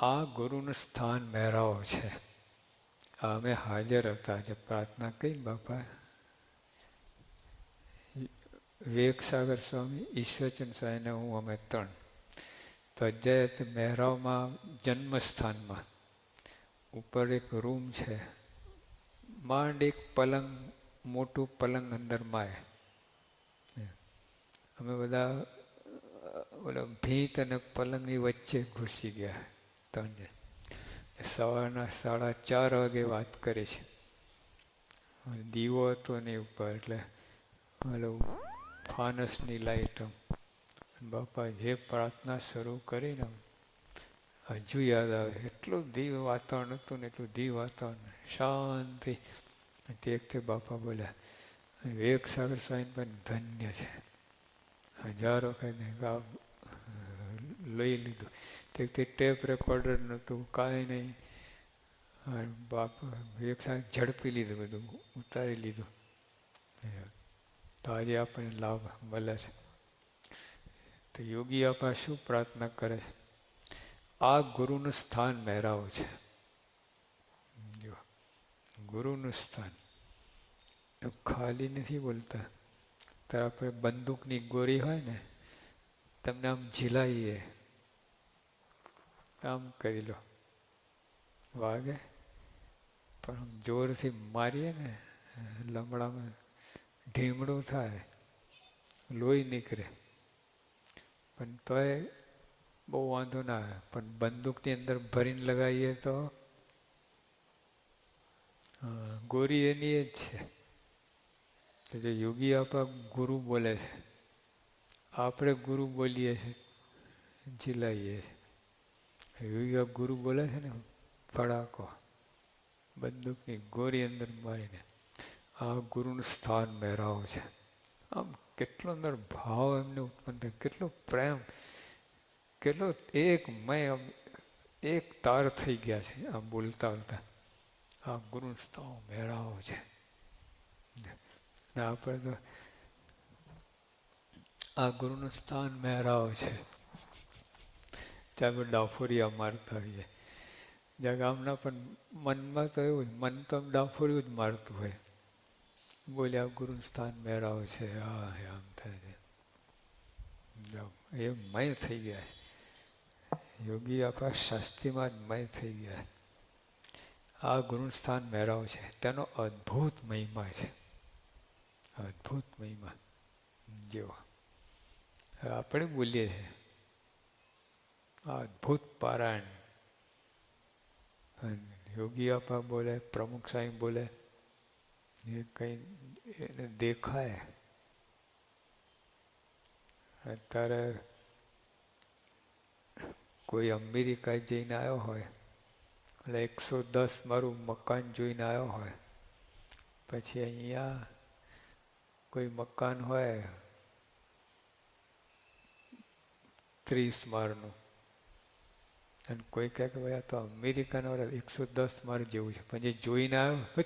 આ ગુરુનું સ્થાન મહેરાઓ છે. અમે હાજર હતા જે પ્રાર્થના કરી બાપા વિવેકસાગર સ્વામી, ઈશ્વરચંદ સ્વામીને હું અમે 3. તો અજય મહેરાવમાં જન્મસ્થાનમાં ઉપર એક રૂમ છે, માંડ એક પલંગ, મોટું પલંગ અંદર માય. અમે બધા ઓલા ભીત અને પલંગની વચ્ચે ઘૂસી ગયા 3 જણ. સવારના 4:30 વાગે વાત કરી છે. દીવો હતો નહીં ઉપર, એટલે ઓલો ફાનસની લાઈટ. બાપા જે પ્રાર્થના શરૂ કરીને હજુ યાદ આવે, એટલું દિવ્ય વાતાવરણ હતું ને, એટલું દિવ્ય વાતાવરણ, શાંતિ. તે વખતે બાપા બોલ્યા વિવેકસાગર સ્વામી પણ ધન્ય છે, હજારો લઈ લીધું. તે વખતે ટેપ રેકોર્ડર નહોતું, કાંઈ નહીં. બાપા વિવેકસાગર ઝડપી લીધું, બધું ઉતારી લીધું. તો આજે આપણને લાભ મળે છે. તો યોગી આપા શું પ્રાર્થના કરે છે? આ ગુરુનું સ્થાન મહેરાવો છે. જો ગુરુનું સ્થાન ખાલી નથી બોલતા. ત્યારે આપણે બંદૂકની ગોળી હોય ને, તમને આમ ઝીલાઈએ, આમ કરી લો, વાગે, પણ આમ જોરથી મારીએ ને લમડામાં ઢીમડું થાય, લોહી નીકળે, પણ તોય બહુ વાંધો ના આવે. પણ બંદૂકની અંદર ભરીને લગાવીએ તો ગોરી એની એ જ છે. તો જે યોગી આપા ગુરુ બોલે છે, આપણે ગુરુ બોલીએ છીએ, ઝીલાઈએ છીએ. યોગી ગુરુ બોલે છે ને, ફડાકો, બંદૂકની ગોરી અંદર મારીને. આ ગુરુનું સ્થાન મહેરાવો છે. આમ કેટલો અંદર ભાવ એમને ઉત્પન્ન થાય, કેટલો પ્રેમ, કેટલો એક તાર થઈ ગયા છે આ બોલતા બોલતા. આ ગુરુનું સ્થાન મહેરાવો છે. આપણે તો આ ગુરુનું સ્થાન મહેરાવો છે. ત્યાં ડાફોરિયા મારતા હોઈએ. જ્યાં ગામના પણ મનમાં તો એવું જ, મન તો ડાફોરિયું જ મારતું હોય. બોલ્યા ગુરુનું સ્થાન મહેરાવો છે, હા આમ થાય છે. એ મય થઈ ગયા છે. યોગી આપા શાસ્ત્રીમાં જ મય થઈ ગયા. આ ગુરુનું સ્થાન મહેરાવો છે, તેનો અદ્ભુત મહિમા છે, અદ્ભુત મહિમા. જેવો આપણે બોલીએ છીએ આ અદ્ભુત પારાયણ, યોગી આપા બોલે, પ્રમુખ સાહેબ બોલે, એ કઈ એને દેખાય. અત્યારે કોઈ અમેરિકા જઈને આવ્યો હોય, એટલે 110 મારું મકાન જોઈને આવ્યો હોય, પછી અહીંયા કોઈ મકાન હોય 30 માળનું, અને કોઈ કહે કે ભાઈ આ તો અમેરિકાનો 110 માળ જેવું છે, પછી જોઈને આવ્યો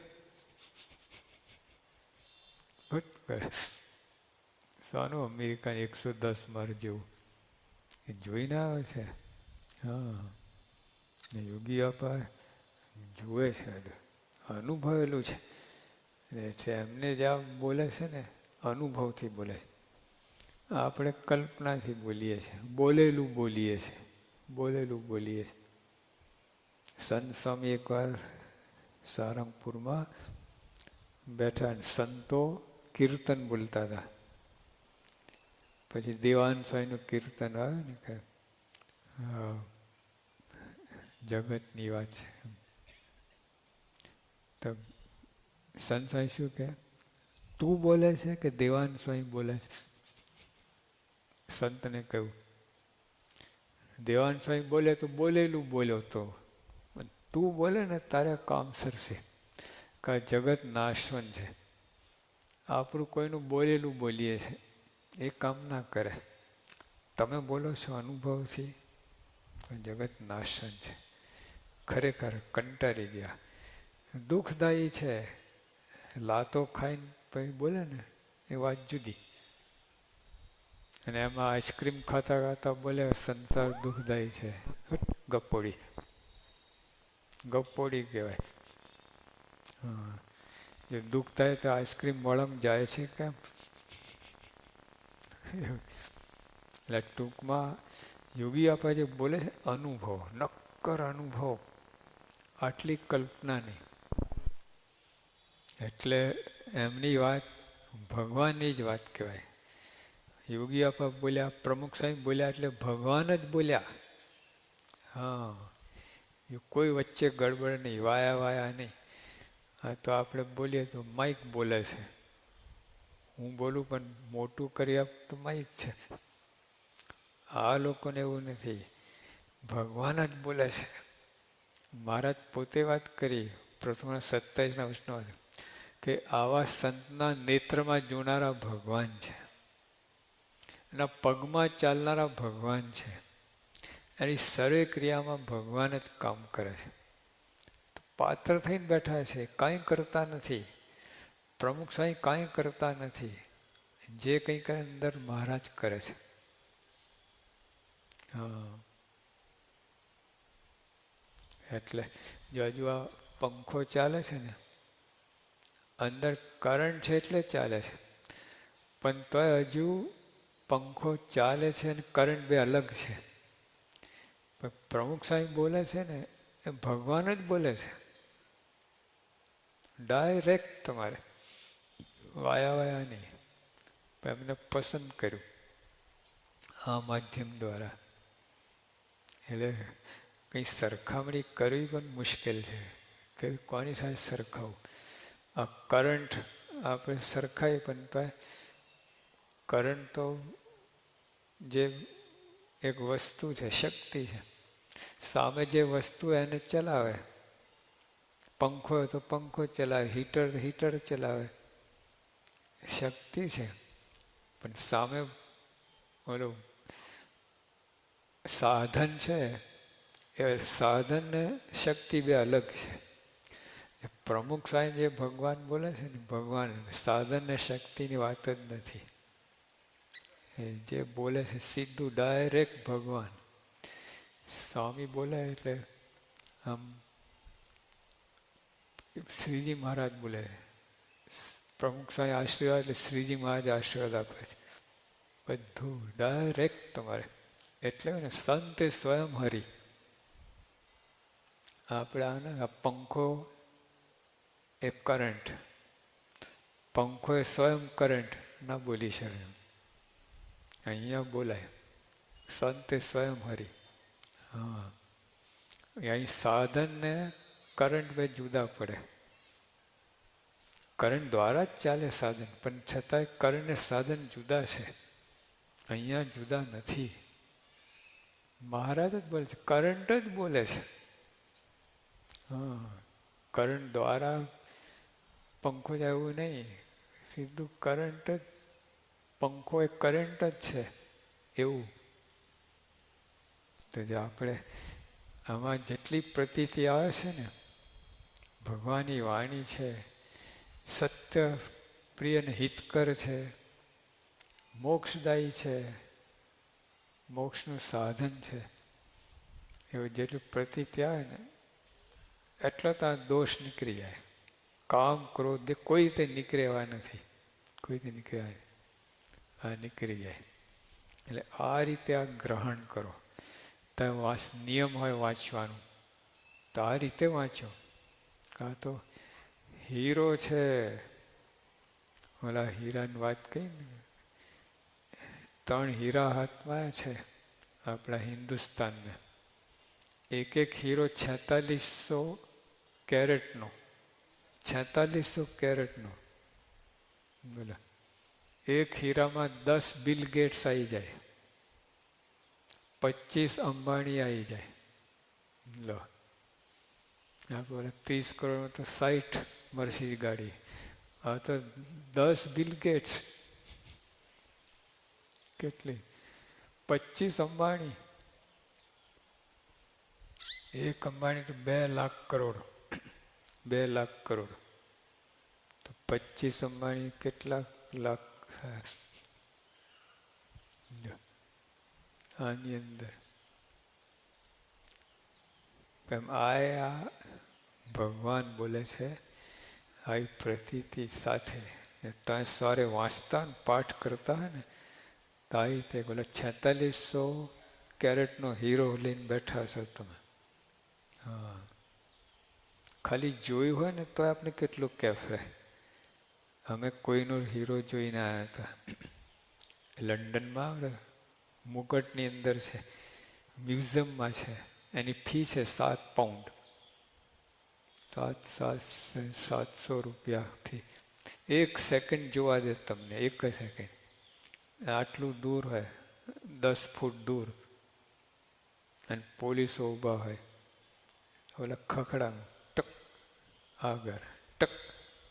કરે, શાનું અમેરિકાને 110 માળ જેવું, એ જોઈને આવે છે. હા, યોગી આપા જુએ છે, અનુભવેલું છે. એમને જ્યાં બોલે છે ને, અનુભવથી બોલે છે. આપણે કલ્પનાથી બોલીએ છીએ, બોલેલું બોલીએ છીએ, બોલેલું બોલીએ છીએ. સંત સ્વામી એકવાર સારંગપુરમાં બેઠા, સંતો કીર્તન બોલતા હતા. પછી દેવાન સ્વામીનું કીર્તન આવે ને કે જગતની વાત છે, તો સંત સ્વામી શું કે, તું બોલે છે કે દેવાન સ્વામી બોલે છે? સંતને કહ્યું, દેવાન સ્વામી બોલે તો બોલેલું બોલ્યો, તો તું બોલે ને તારે કામ સરશે, કે જગત નાશવંત છે. આપણું કોઈનું બોલેલું બોલીએ છે, એ કામ ના કરે. તમે બોલો છો અનુભવથી, જગત નાશવંત છે. ખરેખર કંટાળી ગયા. દુઃખદાયી છે, લાતો ખાઈને પછી બોલે ને એ વાત જુદી, અને એમાં આઈસ્ક્રીમ ખાતા ખાતા બોલે સંસાર દુઃખદાયી છે, ગપોડી. ગપોડી કહેવાય. હા, જો દુઃખ થાય તો આઈસ્ક્રીમ મોળામાં જાય છે કેમ? એટલે ટૂંકમાં યોગી આપા જે બોલે છે અનુભવ, નક્કર અનુભવ, આટલી કલ્પના નહીં. એટલે એમની વાત ભગવાનની જ વાત કહેવાય. યોગી આપા બોલ્યા, પ્રમુખ સાહેબ બોલ્યા એટલે ભગવાન જ બોલ્યા. હા, એ કોઈ વચ્ચે ગડબડ નહીં, વાયા વાયા નહીં. હા, તો આપણે બોલીએ તો માઇક બોલે છે. હું બોલું પણ મોટું કરી આપ તો માઇક છે. આ લોકોને એવું નથી, ભગવાન જ બોલે છે. મહારાજ પોતે વાત કરી પ્રથમ 27ના વચનમાં કે આવા સંતના નેત્રમાં જોનારા ભગવાન છે, એના પગમાં ચાલનારા ભગવાન છે, એની સર્વે ક્રિયામાં ભગવાન જ કામ કરે છે. પાત્ર થઈને બેઠા છે, કાંઈ કરતા નથી. પ્રમુખ સ્વામી કાંઈ કરતા નથી. જે કંઈ કરે અંદર મહારાજ કરે છે. હા, એટલે જો હજુ આ પંખો ચાલે છે ને, અંદર કરંટ છે એટલે ચાલે છે, પણ તોય હજુ પંખો ચાલે છે અને કરંટ બે અલગ છે. પ્રમુખ સાહેબ બોલે છે ને એ ભગવાન જ બોલે છે. ડાયરેક્ટ તમારે વાયા વાયા નહીં. એમને પસંદ કર્યું આ માધ્યમ દ્વારા. એટલે કંઈ સરખામણી કરવી પણ મુશ્કેલ છે કે કોની સાથે સરખાવું. આ કરંટ આપણે સરખાઈએ પણ તો કરંટ તો જે એક વસ્તુ છે, શક્તિ છે. સામે જે વસ્તુ એને ચલાવે. પંખો હોય તો પંખો ચલાવે, હીટર તો હીટર ચલાવે. શક્તિ છે, પણ સામે ઓલું સાધન છે, એ સાધન ને શક્તિ બે અલગ છે. પ્રમુખ સાહેબ જે ભગવાન બોલે છે ને, ભગવાન સાધન ને શક્તિની વાત જ નથી. જે બોલે છે સીધું ડાયરેક્ટ ભગવાન. સ્વામી બોલે એટલે આમ શ્રીજી મહારાજ બોલે. પ્રમુખ સાહેબ આશીર્વાદ એટલે શ્રીજી મહારાજ આશીર્વાદ આપે છે. બધું ડાયરેક્ટ તમારે. એટલે ને સંત સ્વયં હરિ. આપણે આને પંખો એ કરંટ, પંખો એ સ્વયં કરંટ ના બોલી શકે. અહીંયા બોલાય સંત સ્વયં હરિ. હા, અહીં સાધન ને કરંટ બે જુદા પડે. કરંટ દ્વારા જ ચાલે સાધન, પણ છતાંય કરંટ ને સાધન જુદા છે. અહીંયા જુદા નથી. મહારાજ જ બોલે છે, કરંટ જ બોલે છે. હા, કરંટ દ્વારા પંખો જાય એવું નહીં. સીધું કરંટ જ, પંખો એ કરંટ જ છે એવું. તો જે આપણે આમાં જેટલી પ્રતીતિ આવે છે ને, ભગવાનની વાણી છે, સત્ય પ્રિય અને હિતકર છે, મોક્ષદાયી છે, મોક્ષનું સાધન છે, એવું જેટલું પ્રતીતિ આવે ને એટલો તો આ દોષ નીકળી જાય. કામ ક્રોધ કોઈ રીતે નીકળે એવા નથી. કોઈ રીતે નીકળે આ નીકળી જાય. એટલે આ રીતે આ ગ્રહણ કરો. તમે નિયમ હોય વાંચવાનું તો આ રીતે વાંચો. કાં તો હીરો છે, ઓલા હીરાની વાત કહી ને, 3 હીરા હાથમાં છે આપણા હિન્દુસ્તાનને. એક એક હીરો 4600 કેરેટનો. 4600 કેરેટનો. બોલો, એક હીરામાં 10 બિલ ગેટ્સ આવી જાય, 25 અંબાણી આવી જાય. લો, આપણે 30 કરોડ તો 60 મર્સિડીઝ ગાડી. આ તો 10 બિલ ગેટ્સ. કેટલી? 25 અંબાણી. એક અંબાણી તો 2 લાખ કરોડ. 2 લાખ કરોડ તો 25 અંબાણી કેટલા લાખ આની અંદર. આ ભગવાન બોલે છે આવી પ્રતીતિ સાથે ત્યાં સવારે વાંચતા ને પાઠ કરતા હોય ને તો આવી રીતે બોલે 4600 કેરેટનો હીરો લઈને બેઠા છો તમે. હા, ખાલી જોયું હોય ને તો આપણે કેટલું કેફ રહે. અમે કોઈનો હીરો જોઈને આવ્યા હતા લંડનમાં, મુગટની અંદર છે, મ્યુઝિયમમાં છે. એની ફી છે 7 પાઉન્ડ, 700 રૂપિયા ફી. 1 સેકન્ડ જોવા દે તમને, 1 સેકન્ડ. આટલું દૂર હોય, 10 ફૂટ દૂર, અને પોલીસો ઊભા હોય, ઓલા ખખડા ટક આગળ, ટક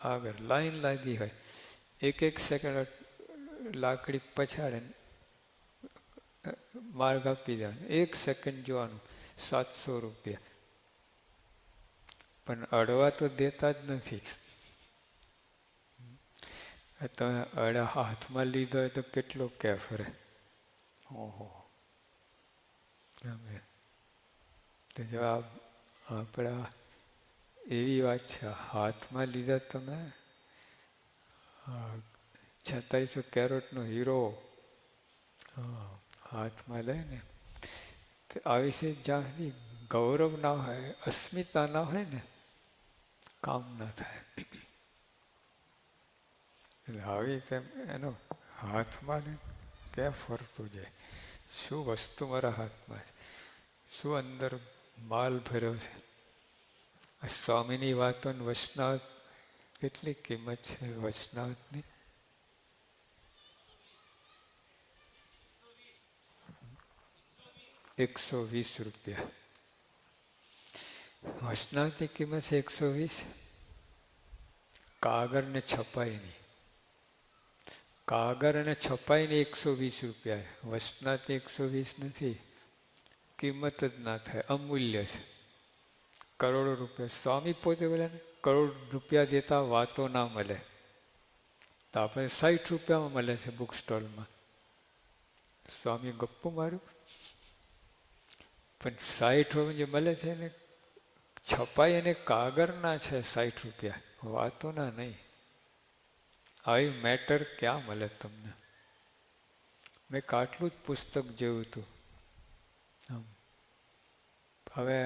આગળ, લાઈન લાગી હોય. 1 સેકન્ડ લાકડી પછાડે, માર્ગ આપી દેવાનો. 1 સેકન્ડ જોવાનું, 700 રૂપિયા. પણ અડવા તો દેતા જ નથી. તમે અડા હાથમાં લીધો હોય તો કેટલો કેફ રહે. ઓહો, તો જવાબ આપણા એવી વાત છે. હાથમાં લીધા તમે 4600 કેરેટનો હીરો હાથમાં લઈને, આ વિશે જ્યાં સુધી ગૌરવ ના હોય, અસ્મિતા ના હોય ને, કામ ના થાય. એટલે આવી રીતે એનો હાથમાં ક્યાં ફરતું જાય, શું વસ્તુ મારા હાથમાં છે, શું અંદર માલ ભર્યો છે. આ સ્વામીની વાતો ને વૈષ્ણવ કેટલી કિંમત છે વૈષ્ણવની. ₹120. વૈષ્ણવની કિંમત છે 120. કાગળ ને છપાઈ નહીં, કાગળ અને છપાઈ ને ₹120. વૈષ્ણવની 120 નથી, કિંમત જ ના થાય, અમૂલ્ય છે. કરોડો રૂપિયા. સ્વામી પોતે બોલે ને, કરોડ રૂપિયા દેતા વાતો ના મળે. તો આપણે 60 રૂપિયામાં મળે છે બુક સ્ટોલમાં. સ્વામી ગપ્પુ માર્યું, પણ 60 રૂપિયા જે મળે છે ને, છપાઈ અને કાગળના છે 60 રૂપિયા, વાતોના નહીં. આવી મેટર ક્યાં મળે તમને? મેં આટલું જ પુસ્તક જોયું હતું. હવે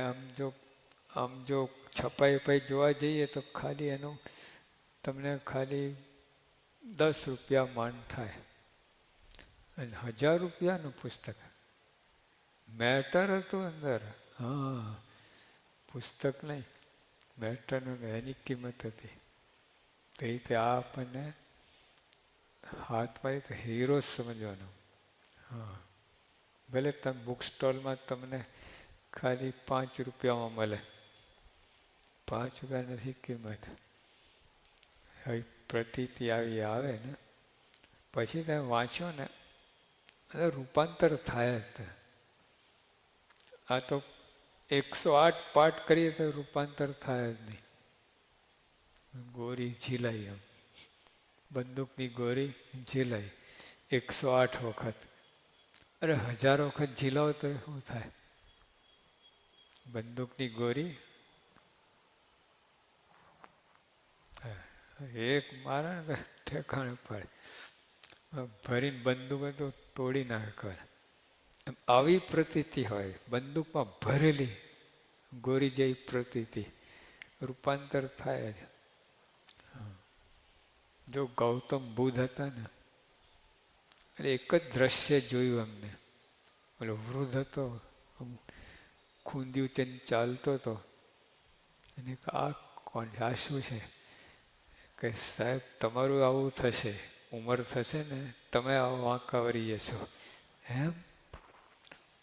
આમ જો છપાઈ જોવા જઈએ તો ખાલી એનું તમને ખાલી 10 રૂપિયા માંડ થાય. અને 1000 રૂપિયાનું પુસ્તક, મેટર હતું અંદર. હા, પુસ્તક નહીં, મેટરનું, એની કિંમત હતી. તો એ રીતે આ આપણને હાથમાં તો હીરો સમજવાનો. હા, ભલે તમે બુક સ્ટોલમાં તમને ખાલી 5 રૂપિયામાં મળે, 5 રૂપિયા નથી કિંમત. હવે પ્રતીતિ આવી આવે ને પછી તમે વાંચો ને, રૂપાંતર થાય જ. આ તો 108 પાઠ કરીએ તો રૂપાંતર થાય જ નહીં. ગોરી ઝીલાઈ, એમ બંદૂકની ગોરી ઝીલાઈ 108 વખત. અરે 1000 વખત ઝીલાવો તો શું થાય? બંદૂકની ગોરી એક મારે ઠેકાણે પડે, ભરીને બંદૂક તો તોડી નાખે. આવી પ્રતીતિ હોય, બંદૂકમાં ભરેલી ગોરી જેવી પ્રતીતિ, રૂપાંતર થાય જ. જો ગૌતમ બુદ્ધ હતા ને, એટલે એક જ દ્રશ્ય જોયું અમને. ઓલો વૃદ્ધ હતો, ખૂંદ્યું ચઈને ચાલતો હતો. અને આ કોણ છે, આ શું છે? કે સાહેબ તમારું આવું થશે, ઉંમર થશે ને તમે આવા વાંકા વળીએ છો. એમ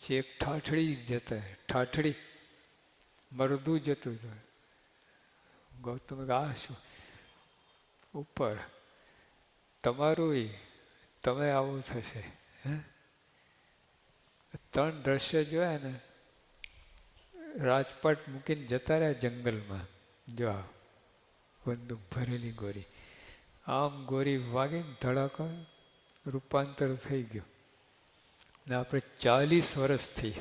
ચેક ઠાઠડી જતા, ઠાઠડી મરદું જતું હતું. ગૌતમ આ શું? ઉપર તમારું તમે આવું થશે. હે, 3 દ્રશ્ય જોયા ને, રાજપાટ મૂકીને જતા રહ્યા જંગલમાં. જો બંદૂક ભરેલી ગોરી, આમ ગોરી વાગીને ધડાકા, રૂપાંતર થઈ ગયું. ને આપણે 40 વર્ષથી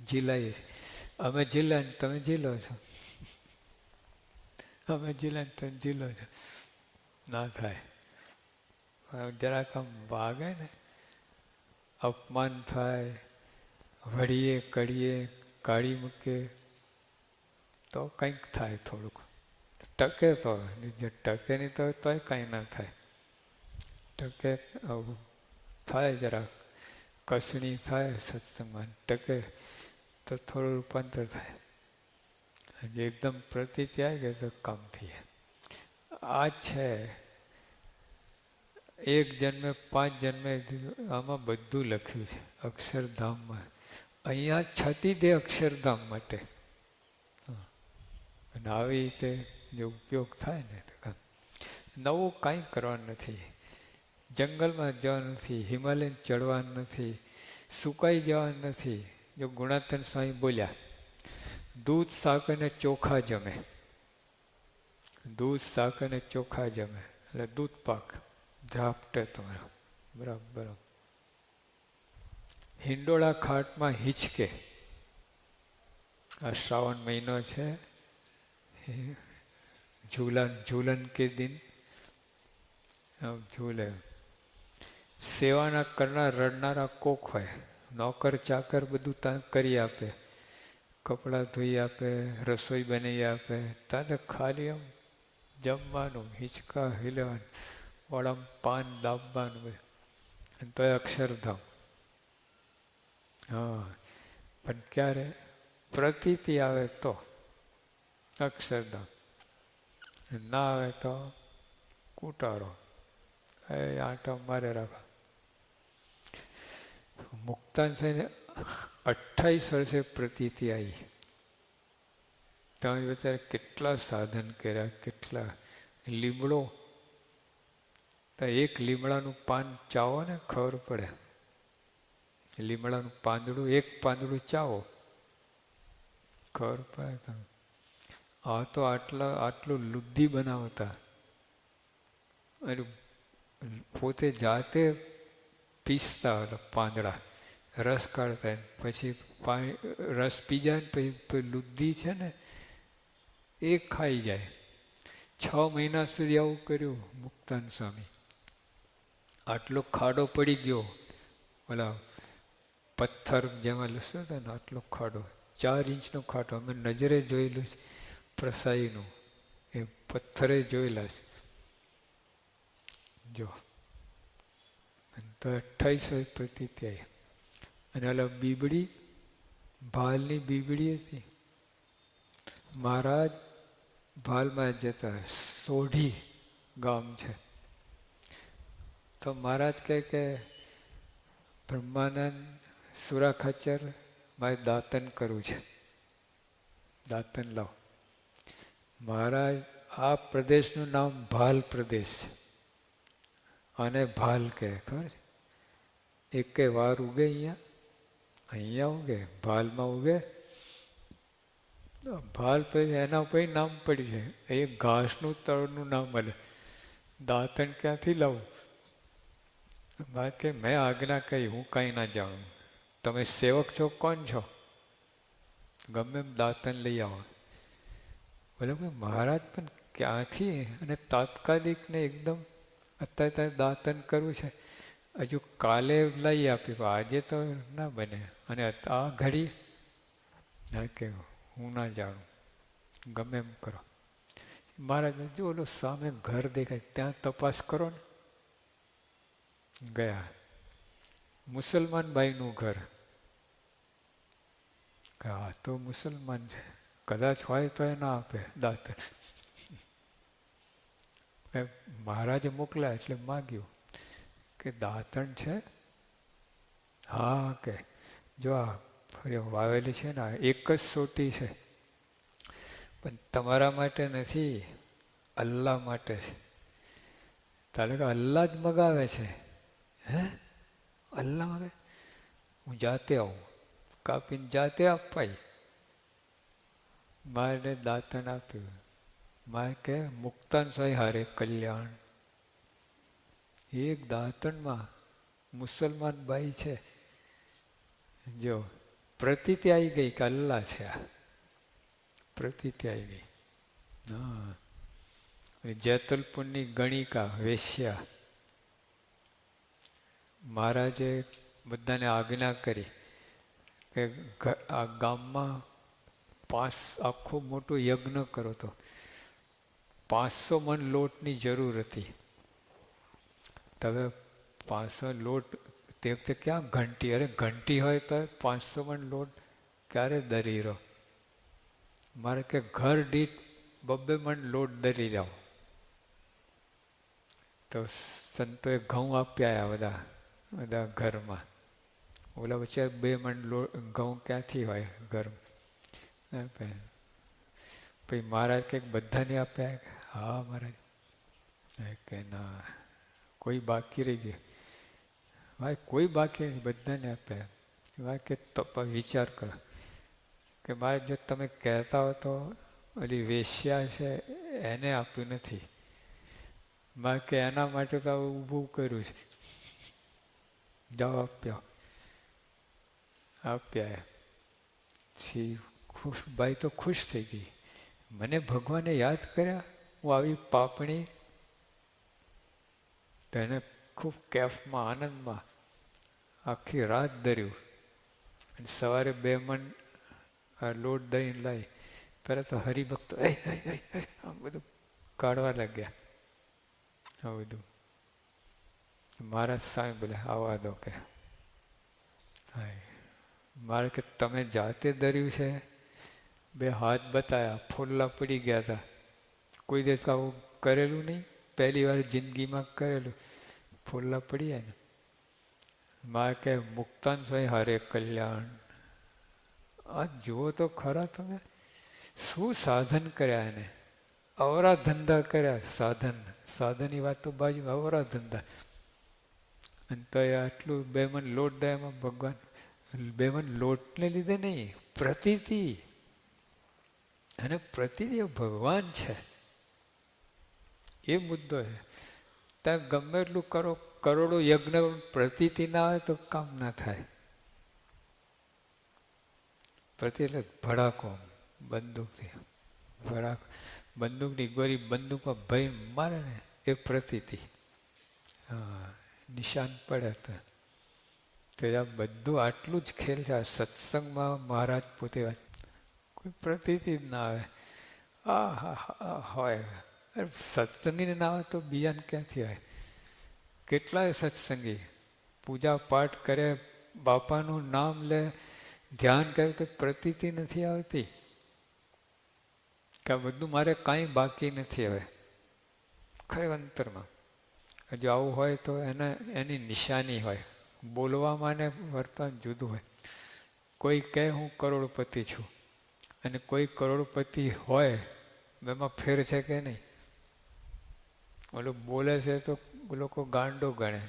ઝીલાઈએ છીએ. અમે ઝીલા ને તમે ઝીલો છો, અમે ઝીલા ને તમે ઝીલો છો, ના થાય. જરાક આમ વાગે ને, અપમાન થાય, વળીએ કડીએ કાઢી મૂકે તો કંઈક થાય થોડુંક. ટકે તો, જે ટકે નહીં તો તોય કાંઈ ના થાય. ટકે આવું થાય, જરાક કસણી થાય સત્સંગમાં, ટકે તો થોડું રૂપાંતર થાય. એકદમ પ્રતીતિ આવી ગઈ તો કામ થઈ જાય. આ છે એક જન્મે 5 જન્મે, આમાં બધું લખ્યું છે અક્ષરધામમાં. અહીંયા છતી દે અક્ષરધામ માટે. અને આવી રીતે જો ઉપયોગ થાય ને તો નવું કાંઈ કરવાનું નથી. જંગલમાં જવાનું નથી, હિમાલય ચડવાનું નથી, સુકાઈ જવાનું નથી. જો ગુણાતન સ્વામી બોલ્યા, દૂધ શાક અને ચોખા જમે, દૂધ શાક અને ચોખા જમે એટલે દૂધ પાક ઝાપટે તમારો બરાબર. હિંડોળા ખાટમાં હિંચકે. આ શ્રાવણ મહિનો છે, ઝૂલન કે દિન ઝૂલે. સેવાના કરનાર રડનારા કોક હોય, નોકર ચાકર બધું ત્યાં કરી આપે, કપડાં ધોઈ આપે, રસોઈ બનાવી આપે, ત્યાં તો ખાલી આમ જમવાનું, હિંચકા હિલવાનું, વળામાં પાન દાબવાનું, તો અક્ષરધામ. હા, પણ ક્યારે પ્રતીતિ આવે તો અક્ષરધામ, ના આવે તો કૂટારો, એ આંટો મારે રાખો. મુક્તાન છે 28 વર્ષે પ્રતીતિ આવી. તમે બિચારા કેટલા સાધન કર્યા, કેટલા લીમડો, તો એક લીમડાનું પાન ચાવો ને ખબર પડે. લીમડાનું પાંદડું, એક પાંદડું ચાવો ખબર પડે તમે. આ તો આટલું લુદ્ધી બનાવતા અને પોતે જાતે પીસતા હતા પાંદડા, રસ કાઢતા, પછી પાણી રસ પી જાય ને પછી લુદ્ધી છે ને એ ખાઈ જાય. 6 મહિના સુધી આવું કર્યું મુક્તાન સ્વામી. આટલો ખાડો પડી ગયો, ઓલા પથ્થર જેમાં લસતો હતો ને આટલો ખાડો, 4 ઇંચનો ખાડો. અમે નજરે જોયેલું છે પ્રસાઈનું, એ પથ્થરે જોયેલા છે. જો તો 28 પ્રતીતિ આવી. અને ઓલા બીબડી, ભાલની બીબડી હતી. મહારાજ ભાલમાં જતા, સોઢી ગામ છે. તો મહારાજ કહે કે બ્રહ્માનંદ સુરા ખાચર મારે દાતન કરવું છે, દાતન લાવ. મહારાજ આ પ્રદેશનું નામ ભાલ પ્રદેશ છે, અને ભાલ કહે ખબર છે. એકે વાર ઉગે અહીંયા ઉગે, ભાલમાં ઉગે. ભાલ પછી એના પછી નામ પડ્યું છે. એ ઘાસનું તળનું નામ મળે. દાંતણ ક્યાંથી લાવું? વાત કે મેં આજ્ઞા કરી, હું કાંઈ ના જાણું. તમે સેવક છો, કોણ છો? ગમે એમ દાંતણ લઈ આવો. બોલે મહારાજ પણ ક્યાંથી? અને તાત્કાલિક ને એકદમ અત્યારે દાંતણ કરવું છે, હજુ કાલે લઈ આપી, આજે તો ના બને. અને આ ઘડી ના કે હું ના જાણું, ગમે એમ કરો. મહારાજ જો ઓલો સામે ઘર દેખાય ત્યાં તપાસ કરો ને. ગયા, મુસલમાન બાઈનું ઘર. હા તો મુસલમાન છે, કદાચ હોય તો એ ના આપે દાંતણ. મહારાજે મોકલ્યા એટલે માગ્યું કે દાંતણ છે? હા કે જો આ ફરી વાવેલી છે ને, એક જ સોટી છે, પણ તમારા માટે નથી, અલ્લાહ માટે છે. તારે કે અલ્લાહ જ મગાવે છે. હે અલ્લાહ મગાવે? હું જાતે આવું, કાપીને જાતે અપાય. મારે દાંતણ આપ્યું. મારે કે મુક્તાન સ્વામી હારે કલ્યાણ. એક દાંતણમાં મુસલમાન બાઈ છે, જો પ્રતીતિ આવી ગઈ કે અલ્લાહ છે. આ પ્રતીતિ આવી ગઈ. હા, જેતલપુરની ગણિકા વેશ્યા, મહારાજે બધાને આજ્ઞા કરી કે આ ગામમાં આખું મોટું યજ્ઞ કરો. તો 500 મણ લોટની જરૂર હતી. તમે 500 લોટ તે વખતે ક્યાં ઘંટી, અરે ઘંટી હોય તો 500 મણ લોટ ક્યારે દરી રહો. મારે કે ઘર દીઠ 2 મણ લોટ દરી જાઓ. તો સંતોએ ઘઉં આપ્યા બધા ઘરમાં. ઓલા વચ્ચે 2 મણ ઘઉં ક્યાંથી હોય ઘરમાં. પછી મહારાજ કંઈક બધાને આપ્યા. હા મહારાજ. કે ના, કોઈ બાકી રહી ગયું? ભાઈ કોઈ બાકી નહીં, બધાને આપ્યા. ભાઈ કે વિચાર કરો કે મારે જો તમે કહેતા હો તો ઓલી વેશ્યા છે એને આપ્યું નથી. મારે કે એના માટે તો ઊભું કર્યું છે. જાઓ આપ્યા. ભાઈ તો ખુશ થઈ ગઈ. મને ભગવાને યાદ કર્યા, હું આવી પાપણી. તો એને ખૂબ કેફમાં આનંદમાં આખી રાત ધર્યું. અને સવારે 2 મણ લોટ દઈને લાવી. પહેલાં તો હરિભક્તો આમ બધું કાઢવા લાગ્યા. આ બધું મહારાજ સામે બોલે આવવા દો કે. મારે કે તમે જાતે ધર્યું છે? 2 હાથ બતાવ્યા, ફોલ્લા પડી ગયા હતા. કોઈ દિવસ આવું કરેલું નહીં, પહેલી વાર જિંદગીમાં કરેલું. ફોલ્લા પડી જાય ને. મારે કે મુક્તાન સ્વાય હરે કલ્યાણ. આ જુઓ તો ખરા તમે, શું સાધન કર્યા એને. અવરા ધંધા કર્યા. સાધનની વાત તો બાજુ, અવરા ધંધા. અને તો એ આટલું 2 મણ લોટ દે એમાં ભગવાન 2 મણ લોટને લીધે નહીં, પ્રતીતિ. અને પ્રતીતિ ભગવાન છે એ મુદ્દો છે. ત્યાં ગમે એટલું કરો, કરોડો યજ્ઞ, પ્રતીતિ ના આવે તો કામ ના થાય. પ્રતિ એટલે ભડાકો, બંદૂકથી ભડાકો, બંદૂકની ગોળી બંદૂકમાં ભરીને મારે ને એ પ્રતીતિ. હા, નિશાન પડે તો આ બધું આટલું જ ખેલ છે. આ સત્સંગમાં મહારાજ પોતે કોઈ પ્રતીતિ જ ના આવે. હા હોય. સત્સંગી ના આવે તો બીજાને ક્યાંથી આવે? કેટલાય સત્સંગી પૂજા પાઠ કરે, બાપાનું નામ લે, ધ્યાન કરે તો પ્રતીતિ નથી આવતી કે આ બધું મારે કાંઈ બાકી નથી હવે. ખરેખર અંતરમાં જો આવું હોય તો એની નિશાની હોય. બોલવામાં ને વર્તન જુદું હોય. કોઈ કહે હું કરોડપતિ છું અને કોઈ કરોડપતિ હોય, એમાં ફેર છે કે નહીં? ઓલું બોલે છે તો લોકો ગાંડો ગણે,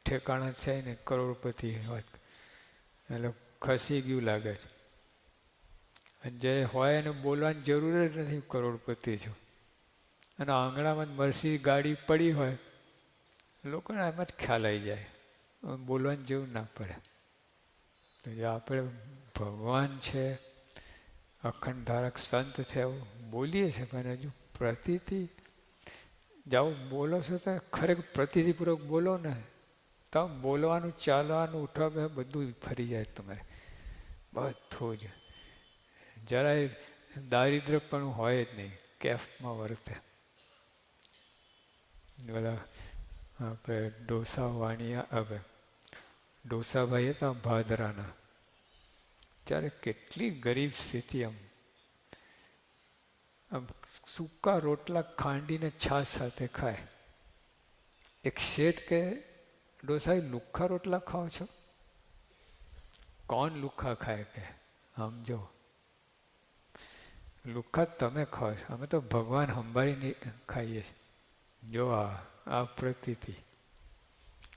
ઠેકાણા છે ને કરોડપતિ હોય એટલે ખસી ગયું લાગે છે. અને જે હોય એને બોલવાની જરૂર જ નથી, કરોડપતિ છું. અને આંગણામાં મરસી ગાડી પડી હોય, લોકોને એમ જ ખ્યાલ આવી જાય, બોલવાની જેવું ના પડે. તો જે આપણે ભગવાન છે, અખંડ ધારક સંત છે, એવું બોલીએ છીએ, પણ હજુ પ્રતીતિ જાઓ બોલો છો તો ખરેખર પ્રતીતિપૂર્વક બોલો ને, તો બોલવાનું, ચાલવાનું, ઉઠવા બધું ફરી જાય તમારે બધું જ. જરાય દારિદ્ર્ય પણ હોય જ નહીં, કેફમાં વર્તે. બોલા આપણે ડોસા વાણિયા હવે ડોસાભાઈ હતા ભાદરાના, ત્યારે કેટલી ગરીબ સ્થિતિ. આમ સૂકા રોટલા ખાંડીને છાશ સાથે ખાય. એક શેઠ કે ડોસાઈ લુખ્ખા રોટલા ખાઓ છો? કોણ લુખ્ખા ખાય? કે સમજો, લુખ્ખા તમે ખાઓ છો, અમે તો ભગવાન સંભાળીને ખાઈએ છીએ. જો આ પ્રતીતિ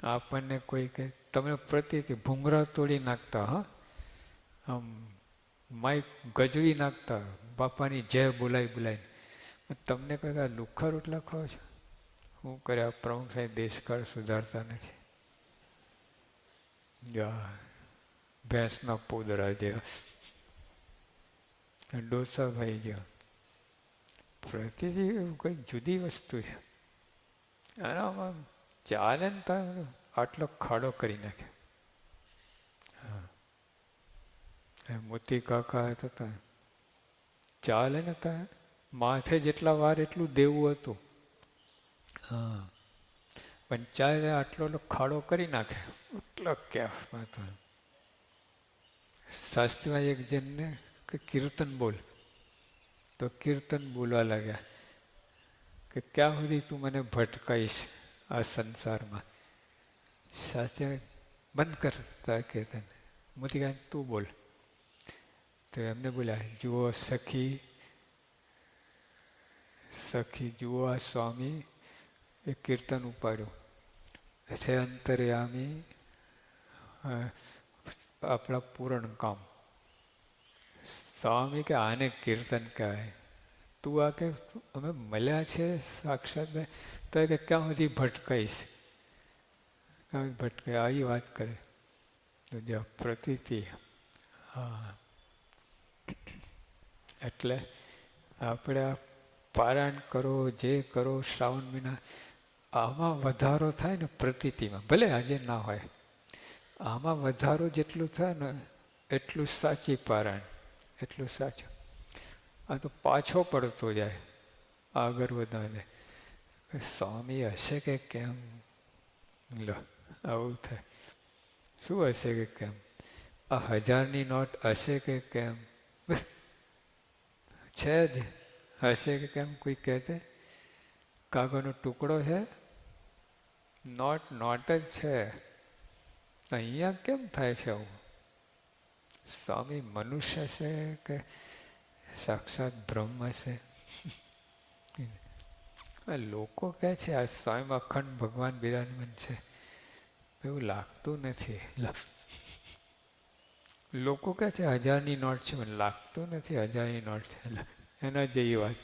આપણને કોઈ કે તમે પ્રતીતિ ભૂંગરા તોડી નાખતા, હા, આમ માઇક ગજવી નાખતા, બાપાની જય બોલાવીને. તમને કહે લુખ્ખા રોટલા ખાઓ છો? શું કર્યા પ્રમુખ સાહેબ, દેશકાળ સુધારતા નથી. ભેંસના પોદરા જેવા, ડોસાભાઈ જેવા. પ્રતિથી કોઈ જુદી વસ્તુ છે. આનામાં ચાલે ને તો આટલો ખાડો કરી નાખે. હા, મોતી કાકા હતા, ચાલે ને તો માથે જેટલા વાર એટલું દેવું હતું. હા, પણ ચાલે આટલો ખાડો કરી નાખે એટલો ક્યાં હતો. શાસ્ત્રીમાં એક જણને કે કીર્તન બોલ, તો કીર્તન બોલવા લાગ્યા કે ક્યાં સુધી તું મને ભટકાઈશ આ સંસારમાં. શાસ્ત્રી બંધ કરતા કીર્તન, મોતી કહે તું બોલ. તો એમને બોલ્યા, જુઓ સખી, સખી જુઓ આ સ્વામી એ કીર્તન ઉપાડ્યું છે, અંતર્યામી આપણા પૂરણ કામ. સ્વામી કે આને કીર્તન કહેવાય. તું આ કે અમે મળ્યા છે સાક્ષાત, તો કે ક્યાં સુધી ભટકાઈશ, ક્યાં ભટકાય આવી વાત કરે. તો જે પ્રતીતિ. હા, એટલે આપણે આ પારાયણ કરો, જે કરો શ્રાવણ મહિના, આમાં વધારો થાય ને પ્રતીતિમાં, ભલે આજે ના હોય, આમાં વધારો જેટલું થાય ને એટલું સાચી પારાયણ, એટલું સાચું. આ તો પાછો પડતો જાય આગળ વધારે. સ્વામી હશે કે કેમ, લો આવું થાય. શું હશે કે કેમ, આ 1000ની નોટ હશે કે કેમ, છે જ, હશે કે કેમ કોઈ કહેતે, કાગળનો ટુકડો છે, નોટ નોટ જ છે. અહીંયા કેમ થાય છે આવું? સ્વામી મનુષ્ય છે કે સાક્ષાત બ્રહ્મ છે? લોકો કહે છે આ સ્વયં અખંડ ભગવાન બિરાજમાન છે, એવું લાગતું નથી. લોકો કહે છે 1000ની નોટ છે, મને લાગતું નથી 1000ની નોટ છે. એના જેવી વાત.